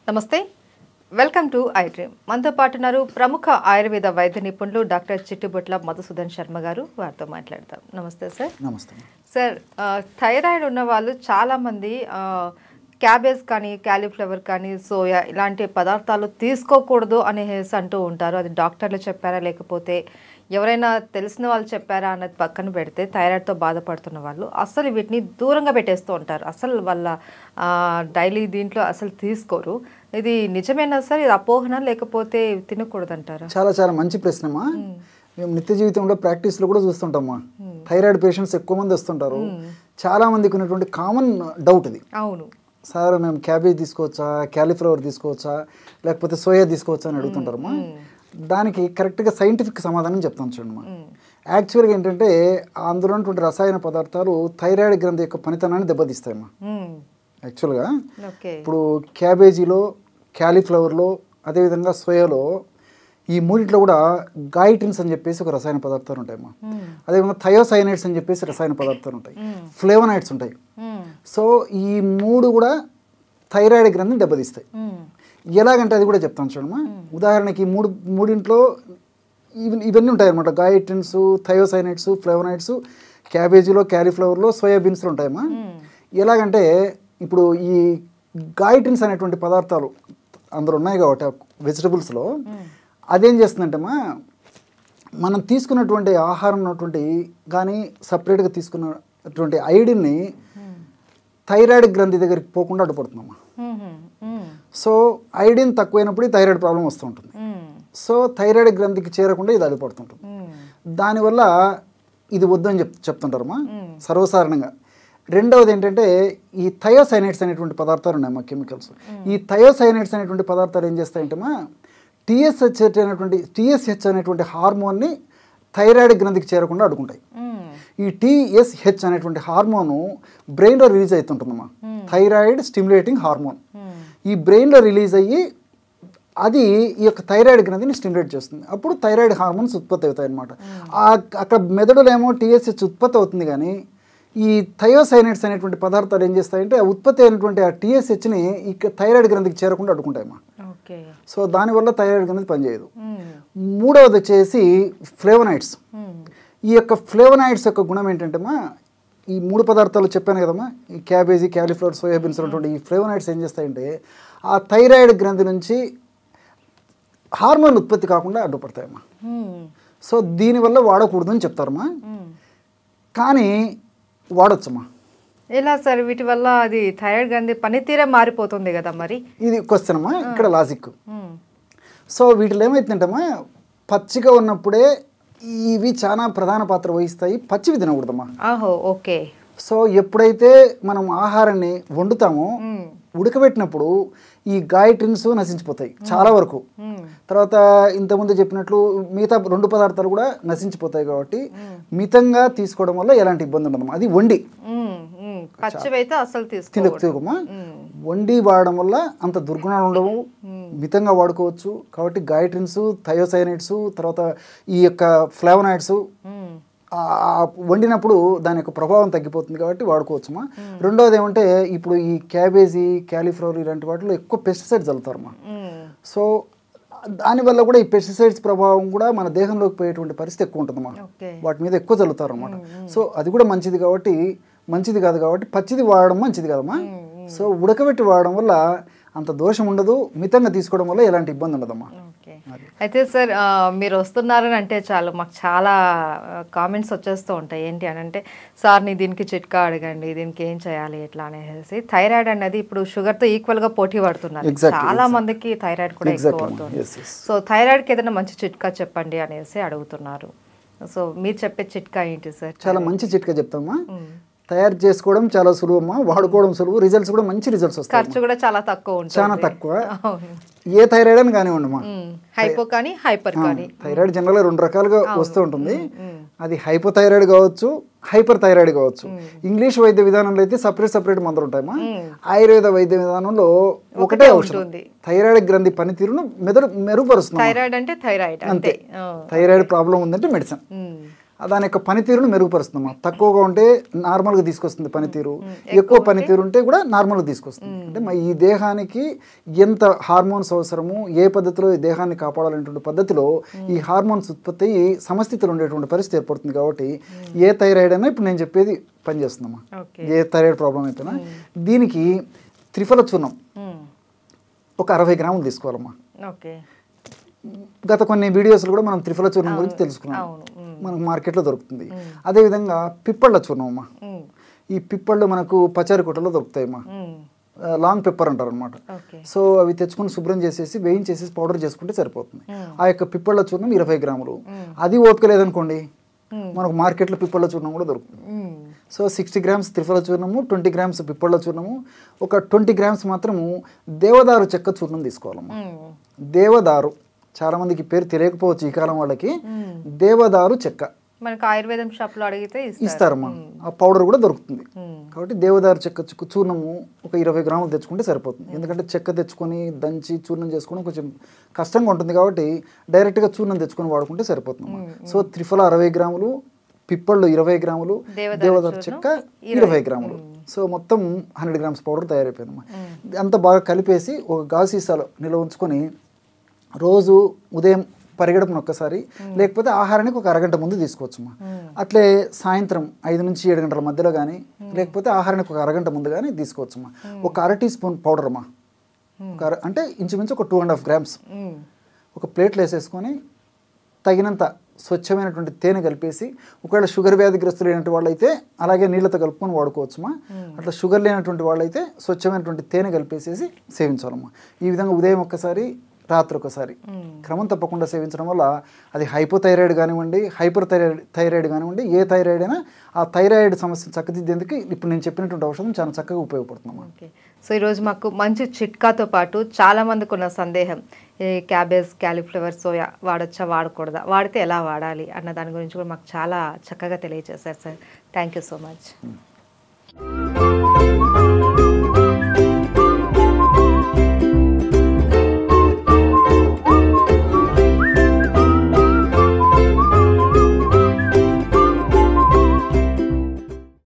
నమస్తే welcome to I dream మనతో పాటు ఉన్నారు ప్రముఖ ఆయుర్వేద వైద్య నిపుణులు డాక్టర్ చిట్టిబొట్ల మధుసూదన్ శర్మ గారు వారితో మాట్లాడతాం. నమస్తే సార్. నమస్తే సార్, థైరాయిడ్ ఉన్న వాళ్ళు చాలామంది క్యాబేజ్ కానీ క్యాలీఫ్లవర్ కానీ సోయా ఇలాంటి పదార్థాలు తీసుకోకూడదు అనేసి అంటూ ఉంటారు. అది డాక్టర్లు చెప్పారా లేకపోతే ఎవరైనా తెలిసిన వాళ్ళు చెప్పారా అన్నది పక్కన పెడితే థైరాయిడ్తో బాధపడుతున్న వాళ్ళు అసలు వీటిని దూరంగా పెట్టేస్తూ ఉంటారు. అసలు వాళ్ళ డైలీ దీంట్లో అసలు తీసుకోరు. ఇది నిజమేనా సార్? ఇది అపోహన లేకపోతే తినకూడదంటారా? చాలా చాలా మంచి ప్రశ్నమా. మేము నిత్య జీవితంలో ప్రాక్టీస్లో కూడా చూస్తుంటామా. థైరాయిడ్ పేషెంట్స్ ఎక్కువ మంది వస్తుంటారు. చాలా మందికి ఉన్నటువంటి కామన్ డౌట్ ఇది. అవును సార్, మేము క్యాబేజ్ తీసుకోవచ్చా, క్యాలీఫ్లవర్ తీసుకోవచ్చా, లేకపోతే సోయా తీసుకోవచ్చా అని అడుగుతుంటారమ్మా. దానికి కరెక్ట్గా సైంటిఫిక్ సమాధానం చెప్తాను చూడమ్మా. యాక్చువల్గా ఏంటంటే అందులో ఉన్నటువంటి రసాయన పదార్థాలు థైరాయిడ్ గ్రంథి యొక్క పనితనాన్ని దెబ్బతీస్తాయమ్మా. యాక్చువల్గా ఇప్పుడు క్యాబేజీలో, క్యాలీఫ్లవర్లో, అదేవిధంగా సోయాలో ఈ మూడిట్లో కూడా గాయిట్రిన్స్ అని చెప్పేసి ఒక రసాయన పదార్థాలు ఉంటాయమ్మా. అదేవిధంగా థయోసైనైడ్స్ అని చెప్పేసి రసాయన పదార్థాలు ఉంటాయి, ఫ్లేవనాయిడ్స్ ఉంటాయి. సో ఈ మూడు కూడా థైరాయిడ్ గ్రంథిని దెబ్బతీస్తాయి. ఎలాగంటే అది కూడా చెప్తాను చూడమ్మా. ఉదాహరణకి మూడింట్లో ఇవన్నీ ఉంటాయన్నమాట. గాయిట్రిన్స్, థయోసైనైడ్స్, ఫ్లేవనాయిడ్స్ క్యాబేజీలో, క్యాలీఫ్లవర్లో, సోయాబీన్స్లో ఉంటాయమ్మా. ఎలాగంటే ఇప్పుడు ఈ గాయిట్రిన్స్ అనేటువంటి పదార్థాలు అందులో ఉన్నాయి కాబట్టి వెజిటబుల్స్లో అదేం చేస్తుందంటేమ్మా, మనం తీసుకున్నటువంటి ఆహారం ఉన్నటువంటి కానీ సపరేట్గా తీసుకున్నటువంటి ఐడిన్ని థైరాయిడ్ గ్రంథి దగ్గరికి పోకుండా అడ్డుపడుతుందమ్మా. సో ఐడిన్ తక్కువైనప్పుడు థైరాయిడ్ ప్రాబ్లం వస్తూ ఉంటుంది. సో థైరాయిడ్ గ్రంథికి చేరకుండా ఇది అడ్డుపడుతుంటుంది. దానివల్ల ఇది వద్దని చెప్తుంటారమ్మా సర్వసాధారణంగా. రెండవది ఏంటంటే ఈ థయోసైనైడ్స్ అనేటువంటి పదార్థాలు ఉన్నాయమ్మా, కెమికల్స్. ఈ థయోసైనైడ్స్ అనేటువంటి పదార్థాలు ఏం చేస్తాయంటేమా, టీఎస్హెచ్ అనేటువంటి హార్మోన్ని థైరాయిడ్ గ్రంథికి చేరకుండా అడ్డుకుంటాయి. ఈ టీఎస్హెచ్ అనేటువంటి హార్మోను బ్రెయిన్లో రిలీజ్ అవుతుంటుందమ్మా. థైరాయిడ్ స్టిమ్యులేటింగ్ హార్మోన్ ఈ బ్రెయిన్లో రిలీజ్ అయ్యి అది ఈ యొక్క థైరాయిడ్ గ్రంథిని స్టిమ్యులేట్ చేస్తుంది. అప్పుడు థైరాయిడ్ హార్మోన్స్ ఉత్పత్తి అవుతాయి అన్నమాట. అక్కడ మెదడులో ఏమో టీఎస్హెచ్ ఉత్పత్తి అవుతుంది, కానీ ఈ థయోసైనైడ్స్ అనేటువంటి పదార్థాలు ఏం చేస్తాయంటే ఆ ఉత్పత్తి అయినటువంటి ఆ టీఎస్హెచ్ని ఈ థైరాయిడ్ గ్రంథికి చేరకుండా అడ్డుకుంటాయమ్మా. సో దానివల్ల థైరాయిడ్ గ్రంథి పనిచేయదు. మూడవది వచ్చేసి ఫ్లేవనాయిడ్స్. ఈ యొక్క ఫ్లేవనాయిడ్స్ యొక్క గుణం ఏంటంటేమా, ఈ మూడు పదార్థాలు చెప్పాను కదమ్మా, ఈ క్యాబేజీ, క్యాలీఫ్లవర్, సోయాబీన్స్ ఉన్నటువంటి ఈ ఫ్లేవనాయిడ్స్ ఏం చేస్తాయంటే ఆ థైరాయిడ్ గ్రంథి నుంచి హార్మోన్ ఉత్పత్తి కాకుండా అడ్డుపడతాయమ్మా. సో దీనివల్ల వాడకూడదు అని చెప్తారమ్మా, కానీ వాడొచ్చమ్మా. ఎలా సార్? వీటి వల్ల అది థైరాయిడ్ గ్రంథి పనితీరే మారిపోతుంది కదా మరి. ఇది క్వశ్చన్ అమ్మా, ఇక్కడ లాజిక్. సో వీటిలో ఏమైతుందంటమ్మా, పచ్చిగా ఉన్నప్పుడే ఇవి చాలా ప్రధాన పాత్ర వహిస్తాయి. పచ్చివి తినకూడదమ్మా. ఓకే. సో ఎప్పుడైతే మనం ఆహారాన్ని వండుతామో ఉడకబెట్టినప్పుడు ఈ గాయిట్రిన్స్ నశించిపోతాయి చాలా వరకు. తర్వాత ఇంతకుముందు చెప్పినట్లు మిగతా రెండు పదార్థాలు కూడా నశించిపోతాయి. కాబట్టి మితంగా తీసుకోవడం వల్ల ఎలాంటి ఇబ్బంది ఉండదు. అది వండి తినమ్మా. వండి వాడడం వల్ల అంత దుర్గుణాలు ఉండవు, మితంగా వాడుకోవచ్చు. కాబట్టి గాయిట్రిన్స్, థయోసైనైడ్స్, తర్వాత ఈ యొక్క ఫ్లేవనాయిడ్స్ వండినప్పుడు దాని యొక్క ప్రభావం తగ్గిపోతుంది కాబట్టి వాడుకోవచ్చుమా. రెండవది ఏమంటే ఇప్పుడు ఈ క్యాబేజీ, క్యాలీఫ్లవర్ ఇలాంటి వాటిలో ఎక్కువ పెస్టిసైడ్స్ చల్లుతారమ్మా. సో దానివల్ల కూడా ఈ పెస్టిసైడ్స్ ప్రభావం కూడా మన దేహంలోకి పోయేటువంటి పరిస్థితి ఎక్కువ ఉంటుందమ్మా. వాటి మీద ఎక్కువ చల్లుతారు అన్నమాట. సో అది కూడా మంచిది కాదు కాబట్టి పచ్చిది వాడడం మంచిది కదమ్మా. సో ఉడకబెట్టి వాడడం వల్ల అంత దోషం ఉండదు, మితంగా తీసుకోవడం వల్ల ఎలాంటి ఇబ్బంది ఉండదమ్మా. అయితే సార్, మీరు వస్తున్నారని అంటే చాలు మాకు చాలా కామెంట్స్ వచ్చేస్తూ ఉంటాయి. ఏంటి అని అంటే, సార్ని దీనికి చిట్కా అడగండి, దీనికి ఏం చేయాలి ఎట్లా అనేసి. థైరాయిడ్ అనేది ఇప్పుడు షుగర్తో ఈక్వల్గా పోటీ పడుతున్నారు. చాలా మందికి థైరాయిడ్ కూడా ఎక్కువ అవుతుంది. సో థైరాయిడ్కి ఏదైనా మంచి చిట్కా చెప్పండి అనేసి అడుగుతున్నారు. సో మీరు చెప్పే చిట్కా ఏంటి సార్? చాలా మంచి చిట్కా చెప్తామా. తయారు చేసుకోవడం చాలా సులువమ్మా, వాడుకోవడం సులువు, రిజల్ట్స్ కూడా మంచి రిజల్ట్స్ వస్తాయి. ఖర్చు కూడా చాలా తక్కువ ఉంటుంది. చాలా తక్కువ. ఏ థైరాయిడ్ అని కానివ్వండిమా, హైపో కానీ హైపర్ కానీ. థైరాయిడ్ జనరల్గా రెండు రకాలుగా వస్తూ ఉంటుంది. అది హైపోథైరాయిడ్ కావచ్చు, హైపర్ థైరాయిడ్ కావచ్చు. ఇంగ్లీష్ వైద్య విధానంలో అయితే సపరేట్ మందులు ఉంటాయమ్మా. ఆయుర్వేద వైద్య విధానంలో ఒకటే ఔషధం థైరాయిడ్ గ్రంథి పనితీరును మెరుగుపరుస్తుంది. థైరాయిడ్ అంటే థైరాయిడ్ అంతే. థైరాయిడ్ ప్రాబ్లం ఉందంటే మెడిసిన్. దాని యొక్క పనితీరును మెరుగుపరుస్తుందమ్మా. తక్కువగా ఉంటే నార్మల్గా తీసుకొస్తుంది పనితీరు, ఎక్కువ పనితీరు ఉంటే కూడా నార్మల్గా తీసుకొస్తుంది. అంటే ఈ దేహానికి ఎంత హార్మోన్స్ అవసరము, ఏ పద్ధతిలో ఈ దేహాన్ని కాపాడాలనేటువంటి పద్ధతిలో ఈ హార్మోన్స్ ఉత్పత్తి అయ్యి సమస్థితిలో ఉండేటువంటి పరిస్థితి ఏర్పడుతుంది. కాబట్టి ఏ థైరాయిడ్ అయినా ఇప్పుడు నేను చెప్పేది పనిచేస్తుందమ్మా. ఏ థైరాయిడ్ ప్రాబ్లం అయిపోయినా దీనికి త్రిఫల చూర్ణం ఒక 60 గ్రాములు తీసుకోవాలమ్మా. గత కొన్ని వీడియోస్లో కూడా మనం త్రిఫల చూర్ణం గురించి తెలుసుకున్నాం, మనకు మార్కెట్లో దొరుకుతుంది. అదేవిధంగా పిప్పళ్ళ చూర్ణం అమ్మా. ఈ పిప్పళ్ళు మనకు పచారికోటలో దొరుకుతాయి అమ్మా, లాంగ్ పెప్పర్ అంటారు అనమాట. సో అవి తెచ్చుకొని శుభ్రం చేసేసి వేయించేసి పౌడర్ చేసుకుంటే సరిపోతుంది. ఆ యొక్క పిప్పళ్ళ చూర్ణం 20 గ్రాములు. అది ఓపిక లేదనుకోండి మనకు మార్కెట్లో పిప్పళ్ళ చూర్ణం కూడా దొరుకుతుంది. సో 60 గ్రామ్స్ త్రిఫల చూర్ణము, 20 గ్రామ్స్ పిప్పళ్ళ చూర్ణము, ఒక 20 గ్రామ్స్ మాత్రము దేవదారు చెక్క చూర్ణం తీసుకోవాలమ్మా. దేవదారు చాలా మందికి పేరు తెలియకపోవచ్చు ఈ కాలం వాళ్ళకి. దేవదారు చెక్క మనకు ఆయుర్వేదం షాప్లో అడిగితే ఇస్తారమ్మా. ఆ పౌడర్ కూడా దొరుకుతుంది. కాబట్టి దేవదారు చెక్క చూర్ణము ఒక 20 గ్రాములు తెచ్చుకుంటే సరిపోతుంది. ఎందుకంటే చెక్క తెచ్చుకొని దంచి చూర్ణం చేసుకోవడం కొంచెం కష్టంగా ఉంటుంది. కాబట్టి డైరెక్ట్గా చూర్ణం తెచ్చుకొని వాడుకుంటే సరిపోతుంది. సో త్రిఫల 60 గ్రాములు, పిప్పళ్ళు 20 గ్రాములు, దేవదారు చెక్క 20 గ్రాములు. సో మొత్తం 100 గ్రామ్స్ పౌడర్ తయారైపోయిందమ్మా. అంతా బాగా కలిపేసి ఒక గాజు సీసాలో నిల్వ ఉంచుకొని రోజు ఉదయం పరిగెడపను ఒక్కసారి, లేకపోతే ఆహారానికి ఒక అరగంట ముందు తీసుకోవచ్చమ్మా. అట్లే సాయంత్రం 5 నుంచి 7 గంటల మధ్యలో కానీ, లేకపోతే ఆహారానికి ఒక అరగంట ముందు కానీ తీసుకోవచ్చమ్మా. ఒక 1/2 టీ స్పూన్ పౌడర్ అమ్మా, అంటే ఇంచుమించు ఒక 2.5 గ్రామ్స్ ఒక ప్లేట్లో వేసేసుకొని తగినంత స్వచ్ఛమైనటువంటి తేనె కలిపేసి, ఒకవేళ షుగర్ వ్యాధిగ్రస్తులు లేనటువంటి వాళ్ళైతే అలాగే నీళ్ళతో కలుపుకొని వాడుకోవచ్చుమా. అట్లా షుగర్ లేనటువంటి వాళ్ళైతే స్వచ్ఛమైనటువంటి తేనె కలిపేసేసి సేవించాలమ్మా. ఈ విధంగా ఉదయం ఒక్కసారి, రాత్రి ఒకసారి క్రమం తప్పకుండా సేవించడం వల్ల అది హైపోథైరాయిడ్ కానివ్వండి, హైపర్ థైరాయిడ్ కానివ్వండి, ఏ థైరాయిడ్ అయినా ఆ థైరాయిడ్ సమస్యను చక్కదిద్దేందుకు ఇప్పుడు నేను చెప్పినటువంటి ఔషధం చాలా చక్కగా ఉపయోగపడుతుందమ్మా. సో ఈరోజు మాకు మంచి చిట్కాతో పాటు చాలా మందికి ఉన్న సందేహం, ఈ క్యాబేజ్, క్యాలీఫ్లవర్, సోయా వాడచ్చా వాడకూడదా, వాడితే ఎలా వాడాలి అన్న దాని గురించి కూడా మాకు చాలా చక్కగా తెలియజేశారు sir. Thank you so much.